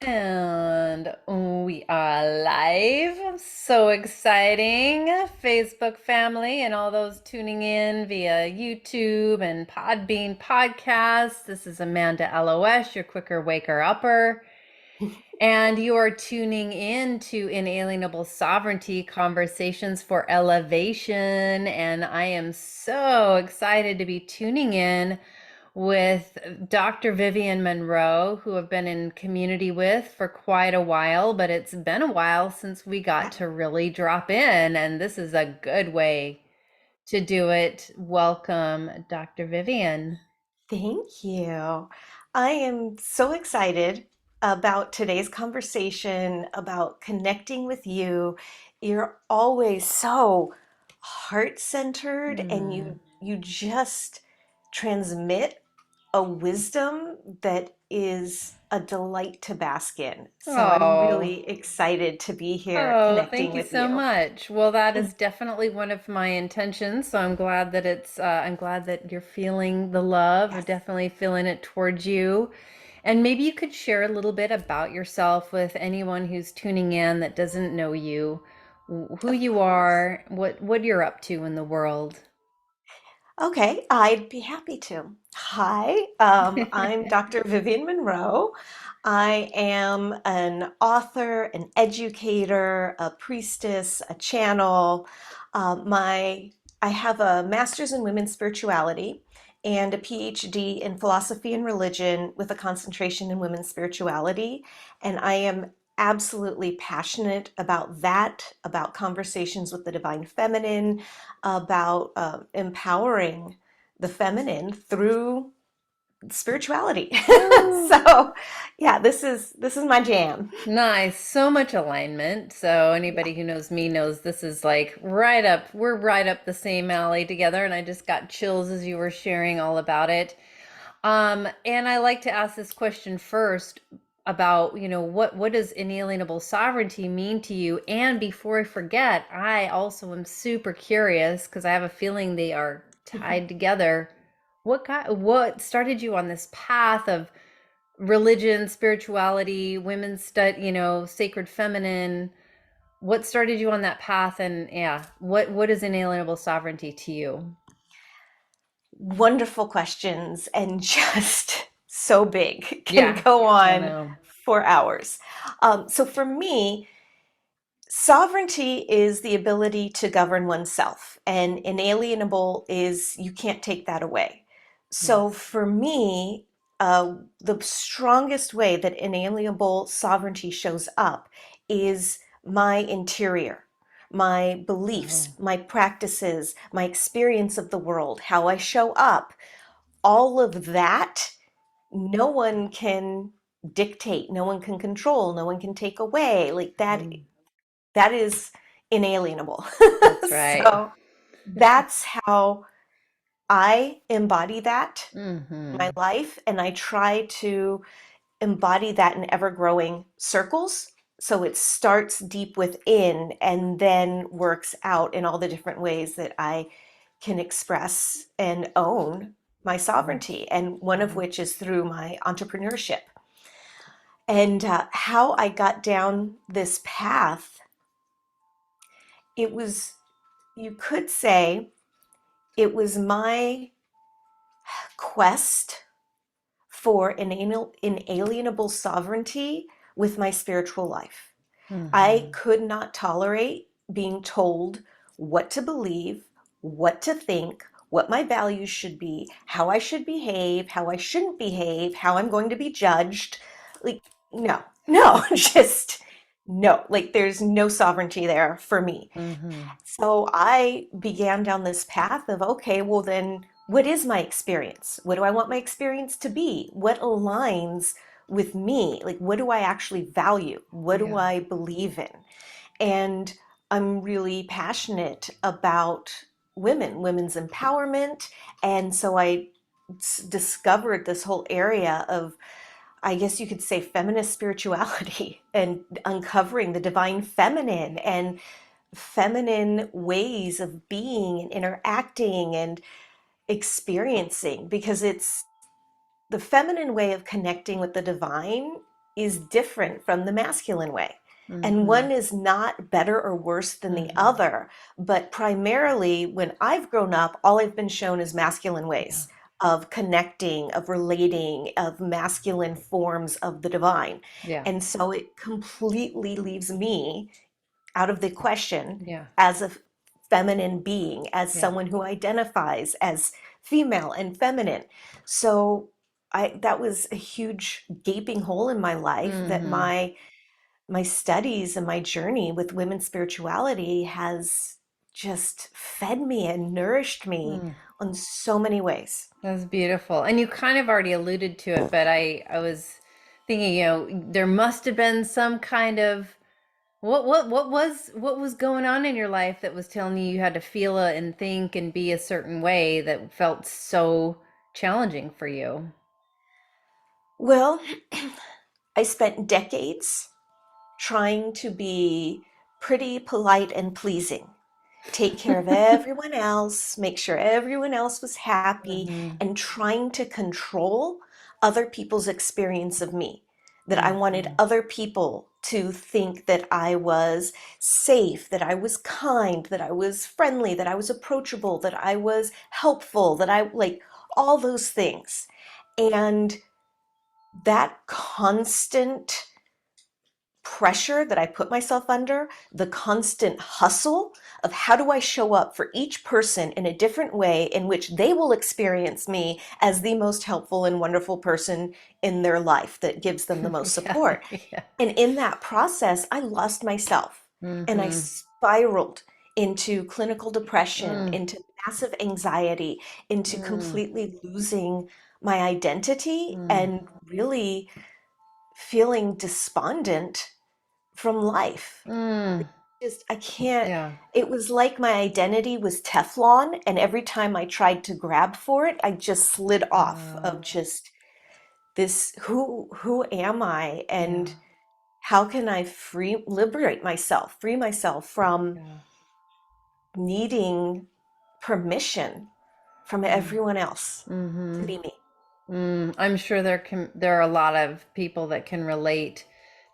And we are live. So exciting. Facebook family and all those tuning in via YouTube and Podbean podcasts. This is Amanda Elo'esh, your quicker waker upper. And you are tuning in to Inalienable Sovereignty Conversations for Elevation. And I am so excited to be tuning in with Dr. Vivien Monroe, who I've been in community with for quite a while, but it's been a while since we got Yeah, to really drop in, and this is a good way to do it. Welcome, Dr. Vivien. thank you. I am so excited about today's conversation about connecting with you. You're always so heart-centered and Mm. you just transmit a wisdom that is a delight to bask in. So I'm Oh, really excited to be here oh, connecting thank you with so you. much. Well, that is definitely one of my intentions. So I'm glad that I'm glad that you're feeling the love. I'm Yes. definitely feeling it towards you. And maybe you could share a little bit about yourself with anyone who's tuning in that doesn't know you, who Of you course. are, what you're up to in the world. Okay, I'd be happy to. Hi, I'm Dr. Vivien Monroe. I am an author, an educator, a priestess, a channel. I have a master's in women's spirituality and a PhD in philosophy and religion with a concentration in women's spirituality. And I am absolutely passionate about that, about conversations with the divine feminine, about empowering the feminine through spirituality. Oh, So, yeah, this is my jam. nice. So much alignment. So Yeah. anybody who knows me knows this is like right up, we're right up the same alley together. And I just got chills as you were sharing all about it. And I like to ask this question first about, what does inalienable sovereignty mean to you? And before I forget, I also am super curious because I have a feeling they are tied together. What started you on this path of religion, spirituality, women's stud, sacred feminine? What started you on that path? And yeah, what is inalienable sovereignty to you? Wonderful questions and just so big. Can Yeah, go I on know. for hours. So for me, sovereignty is the ability to govern oneself, and inalienable is you can't take that away. So Yes. for me, the strongest way that inalienable sovereignty shows up is my interior, my beliefs, Oh. my practices, my experience of the world, how I show up. All of that, no one can dictate, no one can control, no one can take away. Like Mm. that is inalienable. That's right. So that's how I embody that in my Hmm. life, and I try to embody that in ever growing circles. So it starts deep within and then works out in all the different ways that I can express and own my sovereignty, and one of which is through my entrepreneurship. And how I got down this path, it was, you could say, it was my quest for inalienable sovereignty with my spiritual life. I Hmm. could not tolerate being told what to believe, what to think, what my values should be, how I should behave, how I shouldn't behave, how I'm going to be judged. Like, no, no, just no. Like, there's no sovereignty there for me. Hmm. So I began down this path of, okay, well, then what is my experience? What do I want my experience to be? What aligns with me? Like, what do I actually value? What do Yeah. I believe in? And I'm really passionate about women's empowerment. And so I discovered this whole area of, I guess you could say, feminist spirituality and uncovering the divine feminine and feminine ways of being and interacting and experiencing, because it's the feminine way of connecting with the divine. is different from the masculine way. And Mm-hmm. one is not better or worse than the Mm-hmm. other. But primarily, when I've grown up, all I've been shown is masculine Yeah. ways of connecting, of relating, of masculine forms of the divine. Yeah. And so it completely leaves me out of the question Yeah. as a feminine being, as Yeah. someone who identifies as female and feminine. So that was a huge gaping hole in my life that Mm-hmm. my studies and my journey with women's spirituality has just fed me and nourished me Mm. on so many ways. That's beautiful. And you kind of already alluded to it, but I was thinking, there must have been some kind of what was going on in your life that was telling you you had to feel it and think and be a certain way that felt so challenging for you. Well, I spent decades trying to be pretty, polite, and pleasing, take care of everyone else, make sure everyone else was happy, Mm-hmm. and trying to control other people's experience of me. That I wanted Mm-hmm. other people to think that I was safe, that I was kind, that I was friendly, that I was approachable, that I was helpful, that I like all those things. And that constant pressure that I put myself under, the constant hustle of how do I show up for each person in a different way in which they will experience me as the most helpful and wonderful person in their life that gives them the most Yeah. support. Yeah. And in that process, I lost myself and I Mm-hmm. spiraled into clinical depression, Mm, into massive anxiety, into mm, completely losing my identity mm, and really feeling despondent from life. mm. Just, I can't, Yeah. it was like my identity was Teflon, and every time I tried to grab for it, I just slid off Uh, of just this, who am I? yeah. And how can I liberate myself, free myself from Yeah. needing permission from Mm, everyone else to mm-hmm. be me? I'm sure there are a lot of people that can relate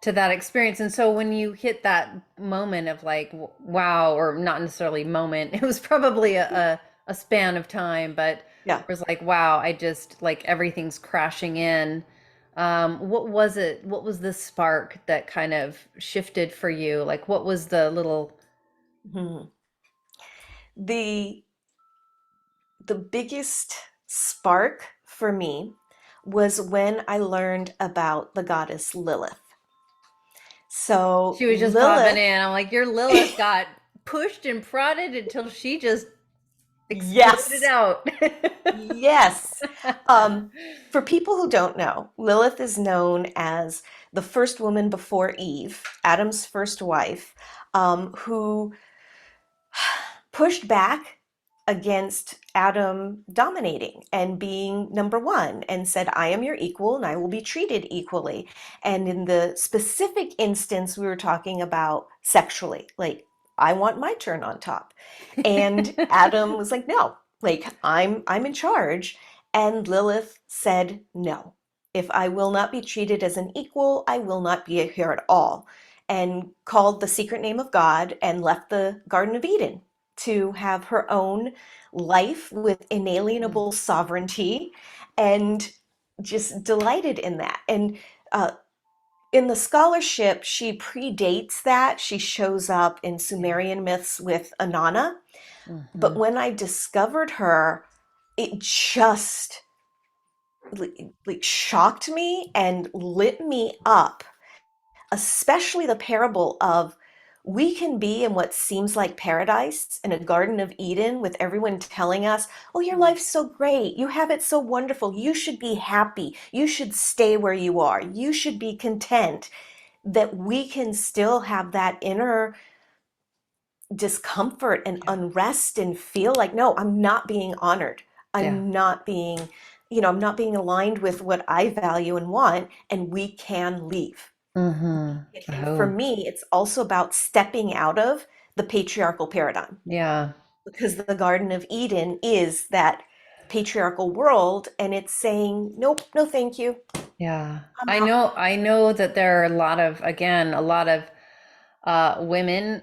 to that experience. And so when you hit that moment of like, wow, or not necessarily moment, it was probably a span of time, but Yeah. it was like, wow, I just like everything's crashing in. What was it? What was the spark that kind of shifted for you? Like, what was the little, Mhm. The the biggest spark for me was when I learned about the goddess Lilith. So she was just popping Lilith, in. I'm like, your Lilith got pushed and prodded until she just exploded yes, out. yes. For people who don't know, Lilith is known as the first woman before Eve, Adam's first wife, who pushed back against Adam dominating and being number one and said, I am your equal and I will be treated equally. And in the specific instance, we were talking about sexually, like, I want my turn on top. And Adam was like, no, like I'm in charge. And Lilith said, no. If I will not be treated as an equal, I will not be here at all. And called the secret name of God and left the Garden of Eden to have her own life with Mm, inalienable sovereignty and just delighted in that. And uh, in the scholarship, she predates that. She shows up in yeah. Sumerian myths with Inanna. But Hmm. when I discovered her, it just like shocked me and lit me up, especially the parable of we can be in what seems like paradise in a Garden of Eden with everyone telling us, oh, your Mm, life's so great. You have it so wonderful. You should be happy. You should stay where you are. You should be content. That we can still have that inner discomfort and yeah. unrest and feel like, no, I'm not being honored. Yeah. I'm not being, I'm not being aligned with what I value and want, and we can leave. Hmm. And for Oh, me, it's also about stepping out of the patriarchal paradigm yeah. because the Garden of Eden is that patriarchal world, and it's saying, nope, no, thank you. Yeah. I'm I know that there are a lot of, again, a lot of women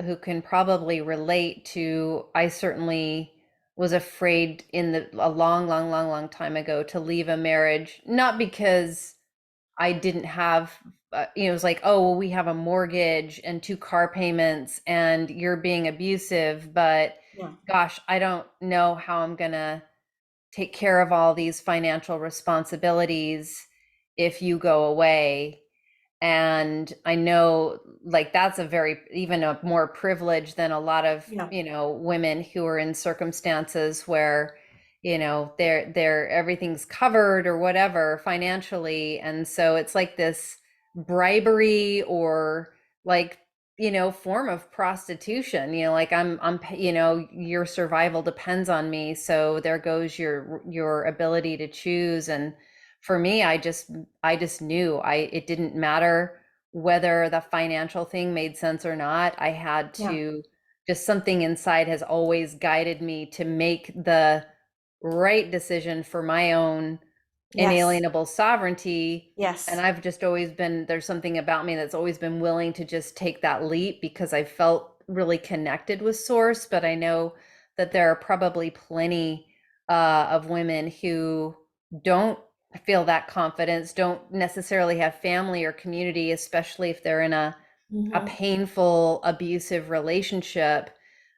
who can probably relate to. I certainly was afraid a long, long, long, long time ago to leave a marriage, not because I didn't have, it was like, oh, well, we have a mortgage and two car payments and you're being abusive, but yeah, gosh, I don't know how I'm gonna take care of all these financial responsibilities if you go away. And I know, like, that's a very, even a more privilege than a lot of, yeah, women who are in circumstances where, they're everything's covered or whatever financially. And so it's like this bribery or like, form of prostitution, like your survival depends on me. So there goes your ability to choose. And for me, I just knew it didn't matter whether the financial thing made sense or not. I had yeah. to, just something inside has always guided me to make the right decision for my own Yes, inalienable sovereignty. And yes, I've just always been, there's something about me that's always been willing to just take that leap because I felt really connected with source. But I know that there are probably plenty of women who don't feel that confidence, don't necessarily have family or community, especially if they're in a hmm, painful, abusive relationship.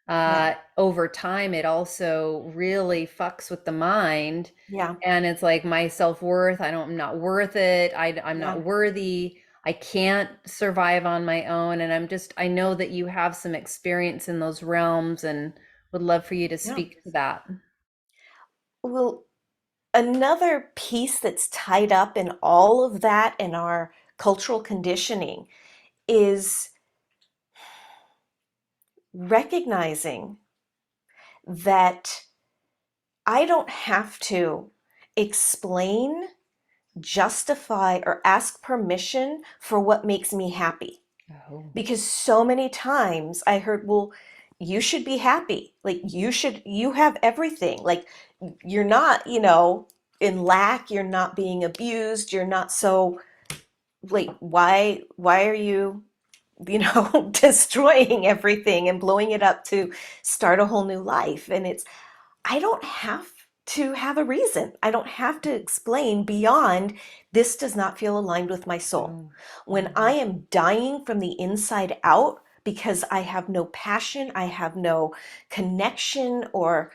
yeah, Over time, it also really fucks with the mind. yeah, And it's like my self-worth, I'm not worth it. I'm yeah, not worthy. I can't survive on my own. And I know that you have some experience in those realms and would love for you to yeah. speak to that. Well, another piece that's tied up in all of that in our cultural conditioning is recognizing that I don't have to explain, justify, or ask permission for what makes me happy. Oh. Because so many times I heard, well, you should be happy. Like, you have everything. Like, you're not, in lack, you're not being abused, you're not so, like, why are you, destroying everything and blowing it up to start a whole new life? And I don't have to have a reason. I don't have to explain beyond this does not feel aligned with my soul. Oh. When I Mhm. am dying from the inside out because I have no passion, I have no connection or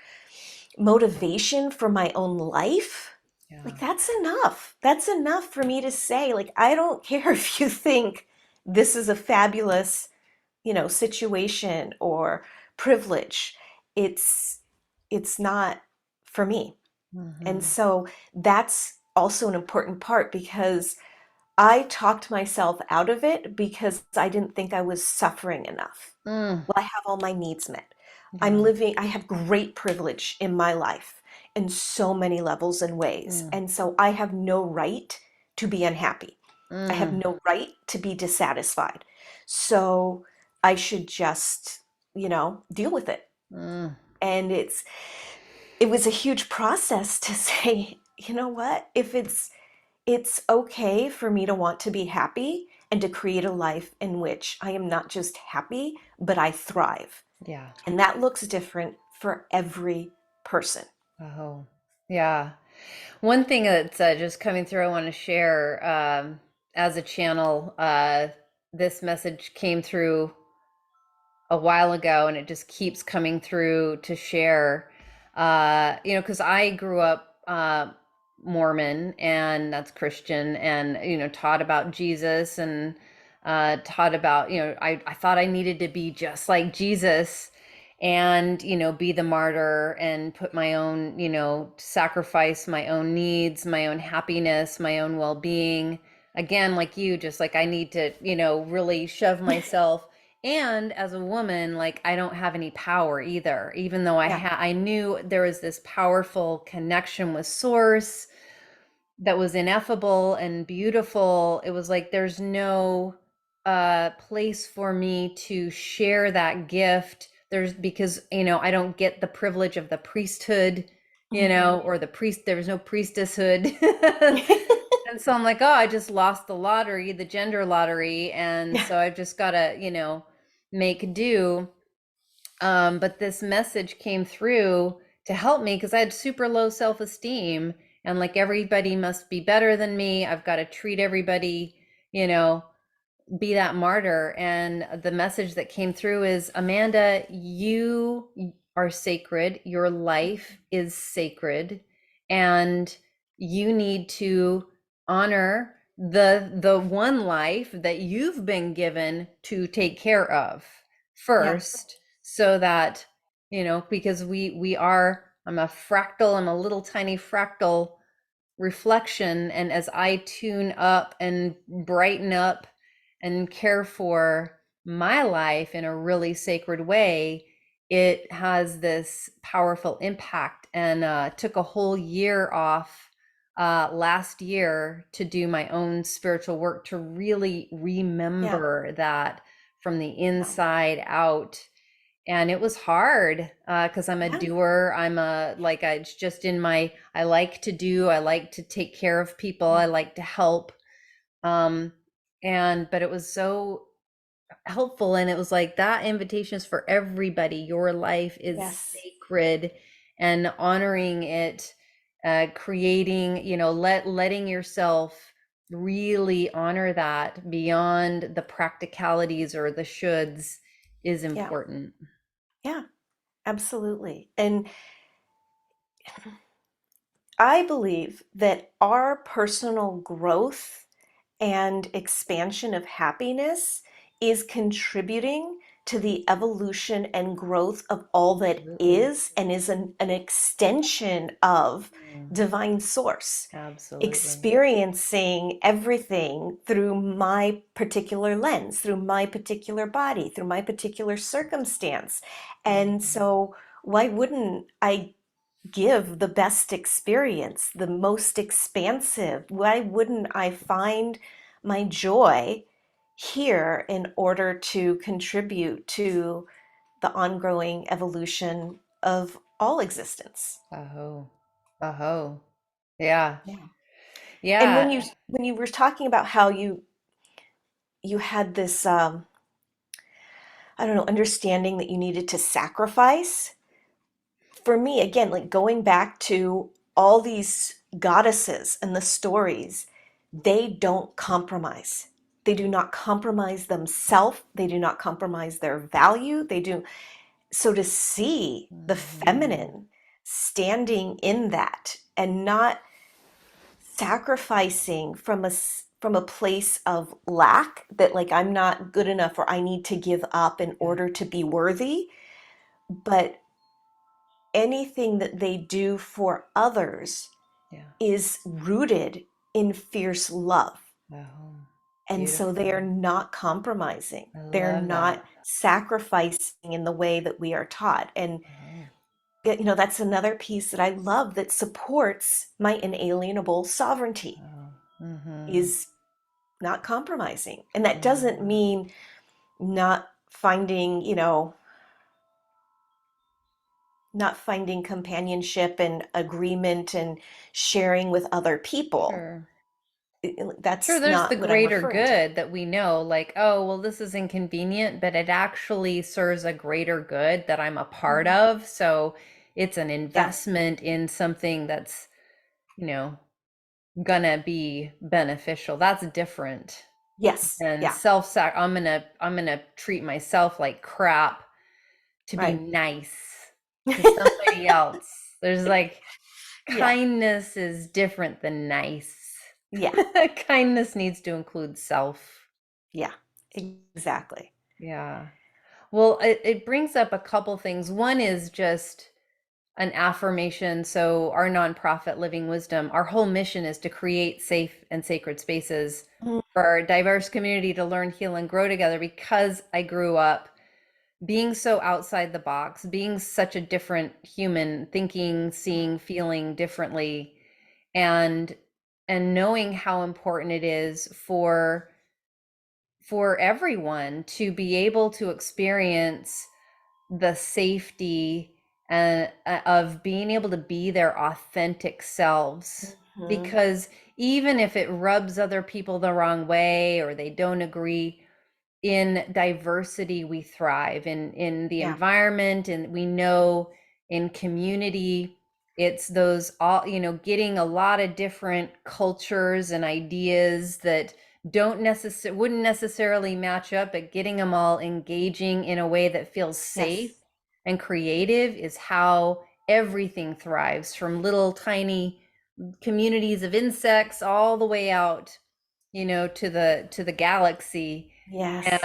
motivation for my own life, Yeah. like that's enough. That's enough for me to say, like, I don't care if you think this is a fabulous, situation or privilege. It's it's not for me. And Mhm. so that's also an important part because I talked myself out of it because I didn't think I was suffering enough. Mm. Well, I have all my needs met. Yeah. I have great privilege in my life in so many levels and ways. Mm. And so I have no right to be unhappy. I have Mm. no right to be dissatisfied. So I should just, deal with it. Mm. And it was a huge process to say, you know what? If it's okay for me to want to be happy and to create a life in which I am not just happy, but I thrive. Yeah. And that looks different for every person. Oh. Yeah. One thing that's just coming through, I want to share as a channel. This message came through a while ago, and it just keeps coming through to share. Because I grew up Mormon, and that's Christian, and taught about Jesus, and taught about I thought I needed to be just like Jesus, and be the martyr and put my own sacrifice my own needs, my own happiness, my own well-being, again, like you, just like I need to really shove myself. And as a woman, like I don't have any power either, even though Yeah. I knew there was this powerful connection with source that was ineffable and beautiful. It was like there's no place for me to share that gift. There's because I don't get the privilege of the priesthood, Hmm. or the priest. There was no priestesshood. And so I'm like, oh, I just lost the lottery, the gender lottery, and so I've just got to, make do. But this message came through to help me because I had super low self-esteem and like everybody must be better than me. I've got to treat everybody, you know, be that martyr. And the message that came through is, Amanda, you are sacred. Your life is sacred, and you need to honor the one life that you've been given to take care of Yeah. first, so that, because we are, I'm a fractal, I'm a little tiny fractal reflection, and as I tune up and brighten up and care for my life in a really sacred way, it has this powerful impact. And took a whole year off last year to do my own spiritual work, to really Yeah. remember that from the inside out. And it was hard because I'm a Yeah. doer. It's just in my, I like to do, I like to take care of people, I like to help. Um, but it was so helpful. And it was like, that invitation is for everybody. Your life is Yes. sacred, and honoring it, creating, letting yourself really honor that beyond the practicalities or the shoulds is Yeah. important. Yeah. Absolutely. And I believe that our personal growth and expansion of happiness is contributing to the evolution and growth of all that Absolutely. is, and is an extension of Mm, divine source, absolutely. experiencing everything through my particular lens, through my particular body, through my particular circumstance. And Mhm. so why wouldn't I give the best experience, the most expansive? Why wouldn't I find my joy here in order to contribute to the ongoing evolution of all existence? Aho. Aho. Yeah. Yeah. And Yeah. when you were talking about how you had this I don't know, understanding that you needed to sacrifice, for me, again, like going back to all these goddesses and the stories, they don't compromise. They do not compromise themselves. They do not compromise their value. They do. So to see the Mhm. feminine standing in that and not sacrificing from a place of lack, that like I'm not good enough or I need to give up in Yeah. order to be worthy, but anything that they do for others Yeah. is rooted in fierce love. Aho. And so they are Beautiful. not compromising. I They're love that. not sacrificing in the way that we are taught. And Aho. that's another piece that I love that supports my inalienable sovereignty, Oh. Mhm. is not compromising. And that doesn't Yeah. mean not finding, not finding companionship and agreement and sharing with other people. Sure. Sure, That's there's the not what I'm greater referring to. good that we know, like, oh, well, this is inconvenient, but it actually serves a greater good that I'm a part Mhm. of. So it's an Yeah. investment in something that's, you know, gonna be beneficial. That's different Yes. than Yeah. self-sac. I'm gonna treat myself like crap to be Right. nice to somebody else. There's like, Yeah. kindness is different than nice. Yeah. Kindness needs to include self. Yeah. Exactly. Yeah. Well, it brings up a couple things. One is just an affirmation. So, our nonprofit, Living Wisdom, our whole mission is to create safe and sacred spaces Mhm. for our diverse community to learn, heal, and grow together, because I grew up being so outside the box, being such a different human, thinking, seeing, feeling differently, and knowing how important it is for everyone to be able to experience the safety and of being able to be their authentic selves. Mhm. Because even if it rubs other people the wrong way or they don't agree, in diversity we thrive, in the Yeah. environment, and we know in community it's those all, getting a lot of different cultures and ideas that wouldn't necessarily match up, but getting them all engaging in a way that feels safe Yes. and creative is how everything thrives, from little tiny communities of insects all the way out, to the galaxy. Yes.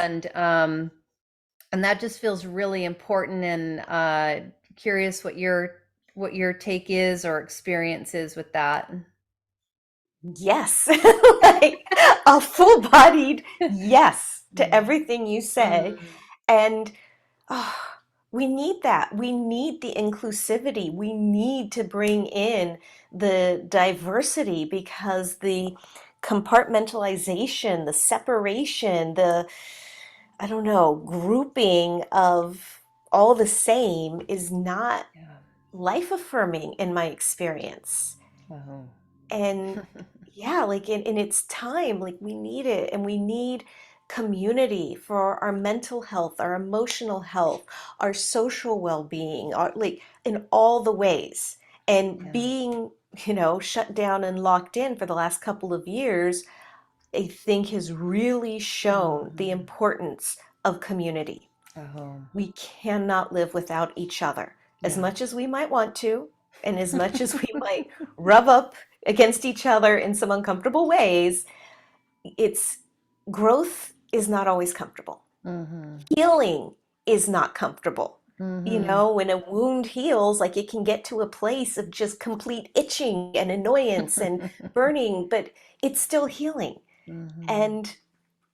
And that just feels really important, and curious what your take is or experience is with that. Yes. Like a full-bodied yes to everything you say. Mm, And oh, we need that. We need the inclusivity. We need to bring in the diversity because the compartmentalization, the separation, the, I don't know, grouping of all the same is not yeah. life affirming in my experience. Oh. And yeah, like in its time, like we need it, and we need community for our mental health, our emotional health, our social well-being, our like in all the ways. And Yeah. being, shut down and locked in for the last couple of years, I think has really shown the Mhm. importance of community. Oh. We cannot live without each other. As Yeah. much as we might want to, and as much as we might rub up against each other in some uncomfortable ways, it's growth is not always comfortable. Mhm. Healing is not comfortable. Mhm. When a wound heals, like it can get to a place of just complete itching and annoyance and burning, but it's still healing. Mhm. And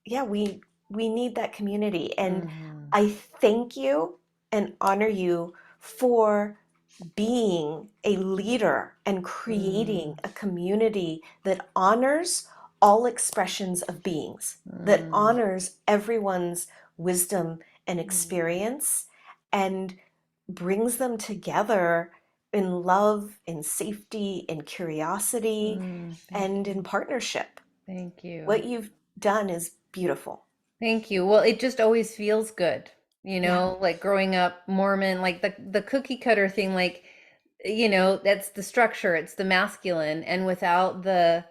yeah, we need that community. And Mhm. I thank you and honor you for being a leader and creating Mhm. a community that honors all expressions of beings, that Mhm. honors everyone's wisdom and Mhm. experience, and brings them together in love, in safety, in curiosity, Thank and you. in partnership. Thank you. What you've done is beautiful. Thank you. Well, it just always feels good, Yeah. like growing up Mormon, like the cookie cutter thing, like, that's the structure, it's the masculine, and without the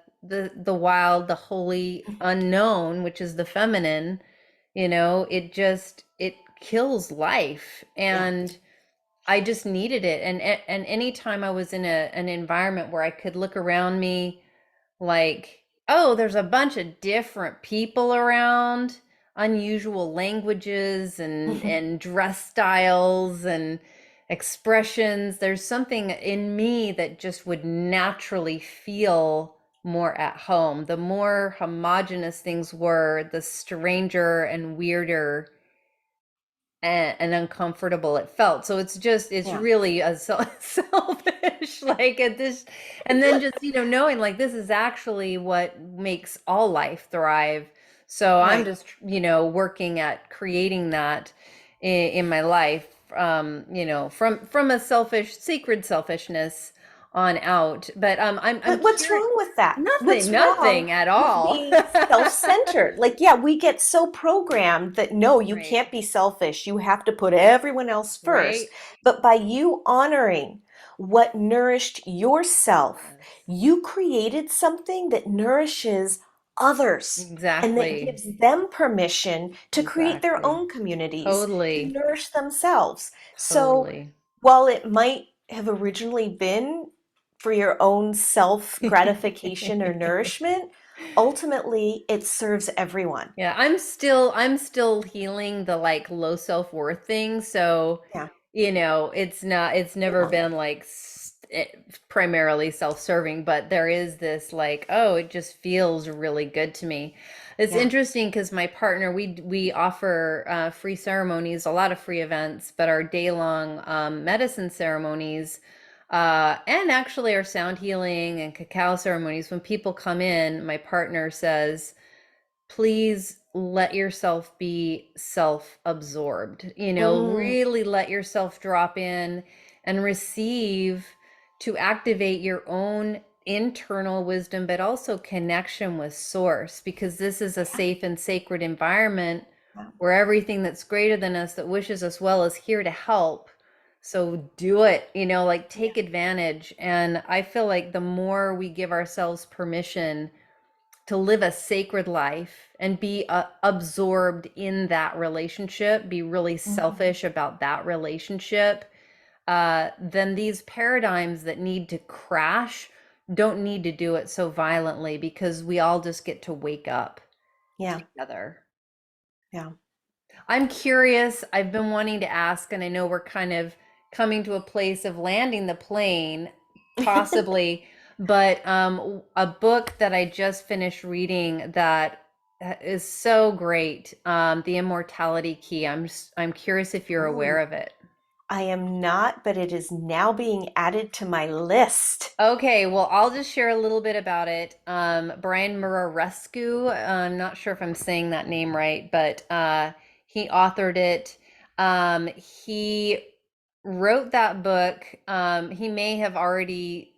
wild, the holy unknown, which is the feminine, it kills life. Yeah. And I just needed it. And anytime I was in an environment where I could look around me, like, oh, there's a bunch of different people around, unusual languages and dress styles and expressions. There's something in me that just would naturally feel more at home. The more homogenous things were, the stranger and weirder and uncomfortable it felt. So it's Yeah. really a selfish, like at this, and then just, knowing like this is actually what makes all life thrive. So I'm Right. just, working at creating that in my life, from a selfish, sacred selfishness on out. But I'm But what's curious. wrong with that? Nothing, What's wrong nothing at with all. being self-centered? Like, yeah, we get so programmed that no, you Right. can't be selfish. You have to put everyone else first. Right. But by you honoring what nourished yourself, Yes. you created something that nourishes others and that Exactly. gives them permission to create their Exactly. own communities, to Totally. nourish themselves. So Totally. while it might have originally been for your own self gratification or nourishment, ultimately it serves everyone. Yeah, I'm still healing the like low self-worth thing. So, Yeah, it's never yeah, been like primarily self-serving, but there is this like, oh, it just feels really good to me. It's yeah. interesting because my partner, we offer free ceremonies, a lot of free events, but our day-long medicine ceremonies, and actually our sound healing and cacao ceremonies, when people come in, my partner says, please let yourself be self-absorbed, Mm, really let yourself drop in and receive, to activate your own internal wisdom, but also connection with source, because this is a Yeah, safe and sacred environment yeah, where everything that's greater than us, that wishes us well, is here to help. So do it, like yeah, take advantage. And I feel like the more we give ourselves permission to live a sacred life and be absorbed in that relationship, be really mhm, selfish about that relationship, then these paradigms that need to crash don't need to do it so violently, because we all just get to wake up yeah, together. yeah. I'm curious, I've been wanting to ask, and I know we're kind of coming to a place of landing the plane, possibly, but a book that I just finished reading that is so great, The Immortality Key. I'm curious if you're aware Ooh, of it. I am not, but it is now being added to my list. Okay, well, I'll just share a little bit about it. Brian Muraresku, I'm not sure if I'm saying that name right, but he authored it. He wrote that book. He may have already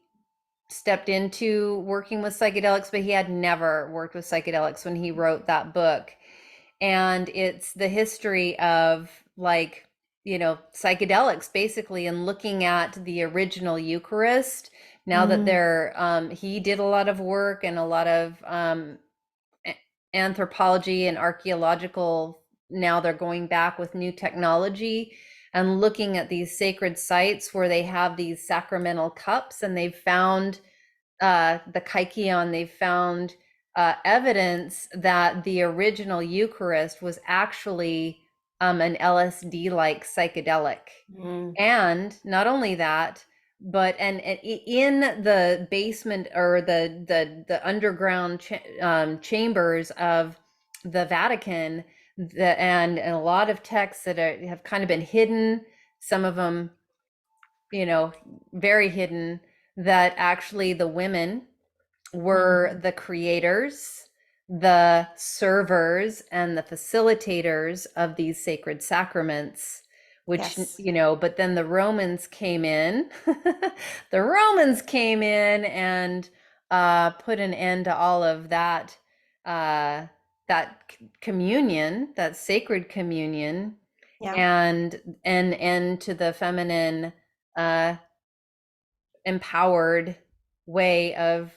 stepped into working with psychedelics, but he had never worked with psychedelics when he wrote that book. And it's the history of, like, psychedelics basically, and looking at the original Eucharist. Now that Mm, he did a lot of work and a lot of anthropology and archaeological. Now they're going back with new technology and looking at these sacred sites where they have these sacramental cups, and they've found the Kaikion, they've found evidence that the original Eucharist was actually an LSD-like psychedelic. mm, And not only that, but and in the basement, or the underground chambers of the Vatican, and a lot of texts that have kind of been hidden, some of them, very hidden, that actually the women were mhm. the creators, the servers, and the facilitators of these sacred sacraments, which, Yes. but then the Romans came in. The Romans came in and put an end to all of that, uh, communion, that sacred communion, Yeah. and an end to the feminine, uh, empowered way of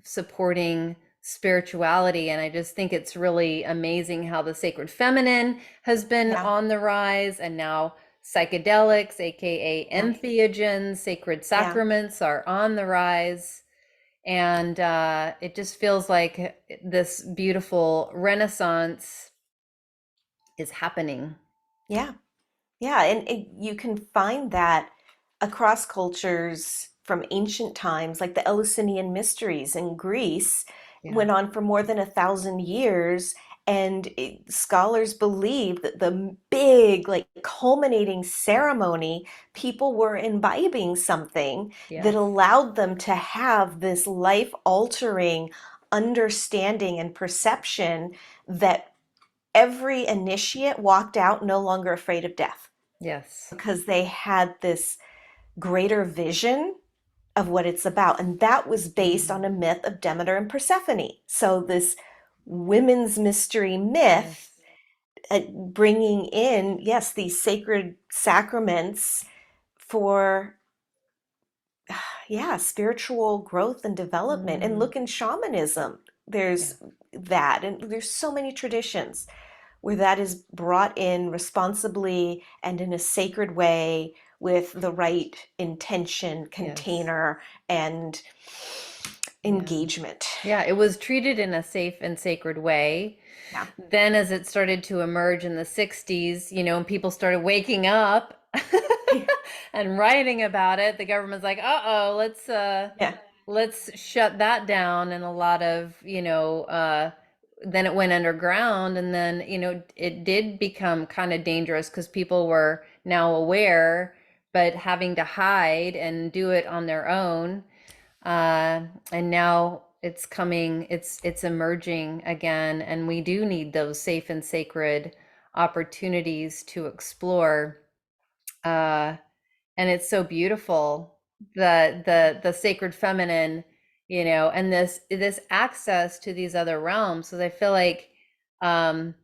supporting spirituality. And I just think it's really amazing how the sacred feminine has been Yeah. on the rise, and now psychedelics, aka Yeah. entheogens, sacred Yeah. sacraments, are on the rise. And it just feels like this beautiful renaissance is happening. Yeah. Yeah, and you can find that across cultures from ancient times, like the Eleusinian mysteries in Greece, Yeah. went on for more than 1,000 years. And scholars believe that the big, like, culminating ceremony, people were imbibing something that Yes. allowed them to have this life-altering understanding and perception that every initiate walked out no longer afraid of death Yes. because they had this greater vision of what it's about. And that was based on Mm. a myth of Demeter and Persephone. So, this women's mystery myth, Yes. bringing in, yes, these sacred sacraments for, yeah, spiritual growth and development. And Mm. look, in shamanism, Yeah. there's that. And there's so many traditions where that is brought in responsibly and in a sacred way with the right intention, Yes. container, and Yeah. engagement. Yeah, it was treated in a safe and sacred way. Yeah. Then, as it started to emerge in the 60s, and people started waking up and writing about it, the government's like, "Uh-oh, Yeah. let's shut that down." And a lot of, then it went underground, and then, it did become kind of dangerous because people were now aware, but having to hide and do it on their own. And now it's emerging again, and we do need those safe and sacred opportunities to explore. Uh, and it's so beautiful, the sacred feminine. and this access to these other realms. So I feel like, um,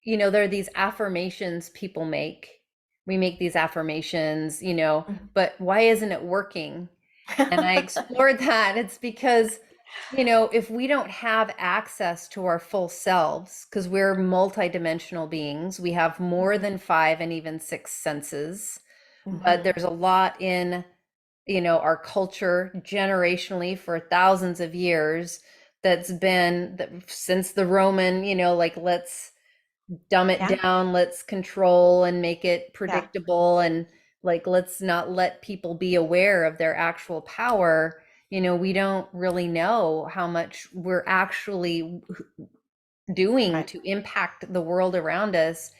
there are these affirmations people make. We make these affirmations, Mhm. but why isn't it working? And I explored that. It's because, if we don't have access to our full selves, because we're multidimensional beings, we have more than five and even six senses, but Mhm. there's a lot in, our culture generationally for thousands of years that's been since the Roman, like, let's dumb it Yeah, down, let's control and make it yeah, predictable, and like let's not let people be aware of their actual power. We don't really know how much we're actually doing right. to impact the world around us.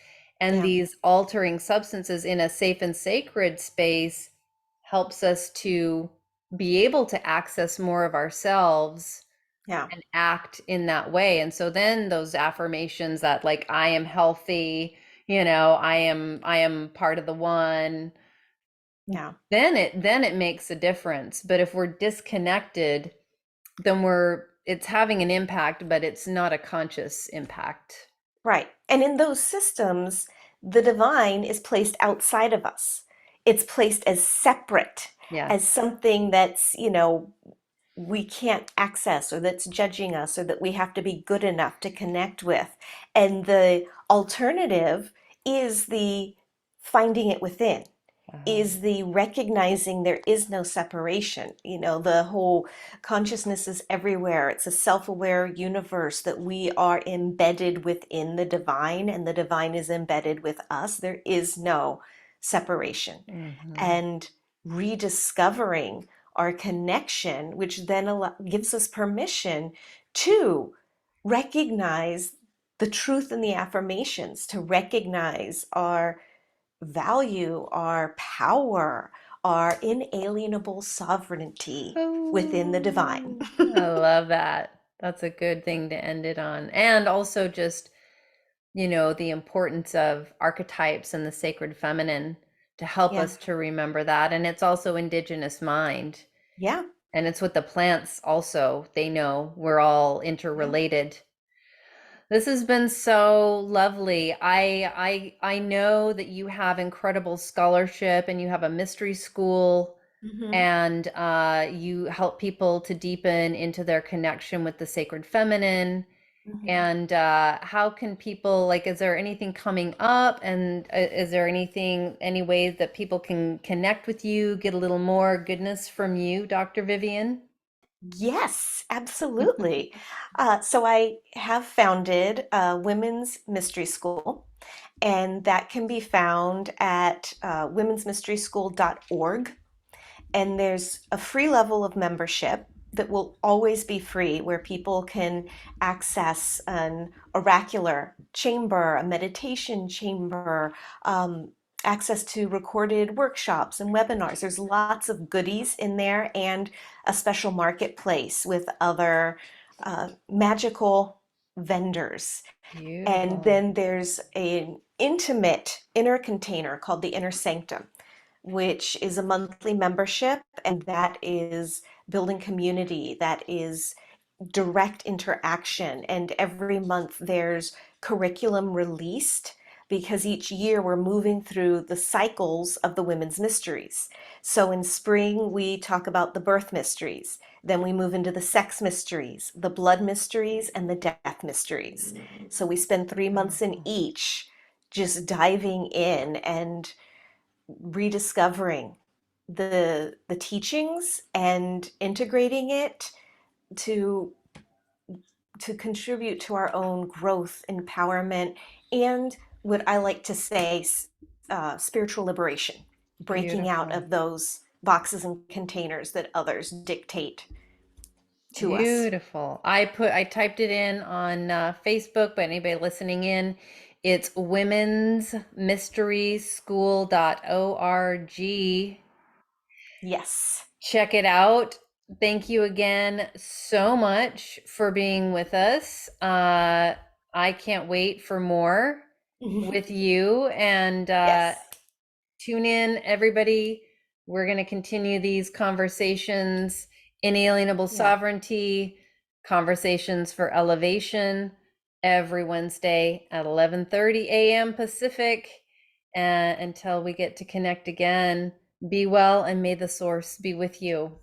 And Yeah, these altering substances in a safe and sacred space helps us to be able to access more of ourselves yeah, and act in that way. And so then those affirmations that, like, I am healthy, I am part of the one, yeah. then it makes a difference. But if we're disconnected, then it's having an impact, but it's not a conscious impact. Right. And in those systems, the divine is placed outside of us. It's placed as separate, as Yes. something that's, we can't access or that's judging us or that we have to be good enough to connect with. And the alternative is the finding it within, Wow. is the recognizing there is no separation. The whole consciousness is everywhere. It's a self-aware universe that we are embedded within the divine, and the divine is embedded with us. There is no separation. Hmm. And rediscovering our connection, which then gives us permission to recognize the truth in the affirmations, to recognize our value, our power, our inalienable sovereignty within the divine. Oh, I love that. That's a good thing to end it on. And also just, the importance of archetypes and the sacred feminine to help Yeah, us to remember that. And it's also indigenous mind. yeah, And it's what the plants also, they know we're all yeah. interrelated. This has been so lovely. I know that you have incredible scholarship and you have a mystery school, Hmm. and you help people to deepen into their connection with the sacred feminine. Hmm. And how can people, like, is there anything coming up? And is there any ways that people can connect with you, get a little more goodness from you, Dr. Vivien? Yes, absolutely. So I have founded a women's mystery school, and that can be found at womensmysteryschool.org. And there's a free level of membership that will always be free, where people can access an oracular chamber, a meditation chamber, um, access to recorded workshops and webinars. There's lots of goodies in there, and a special marketplace with other magical vendors. And Beautiful. then there's an intimate inner container called the Inner Sanctum, which is a monthly membership, and that is building community, that is direct interaction. And every month there's curriculum released, because each year we're moving through the cycles of the women's mysteries. So in spring, we talk about the birth mysteries. Then we move into the sex mysteries, the blood mysteries, and the death mysteries. So we spend 3 months in Beautiful. each, just diving in and rediscovering the teachings and integrating it to contribute to our own growth, empowerment, and what I like to say, spiritual liberation, breaking out Beautiful. of those boxes and containers that others dictate to us. Beautiful. I typed it in on Facebook, but anybody listening in, it's womensmysteryschool.org. Yes. Check it out. Thank you again so much for being with us. I can't wait for more with you. And Yes. tune in, everybody. We're going to continue these conversations Inalienable Yeah. Sovereignty, Conversations for Elevation, every Wednesday at 11:30 a.m. Pacific. And until we get to connect again, be well and may the source be with you.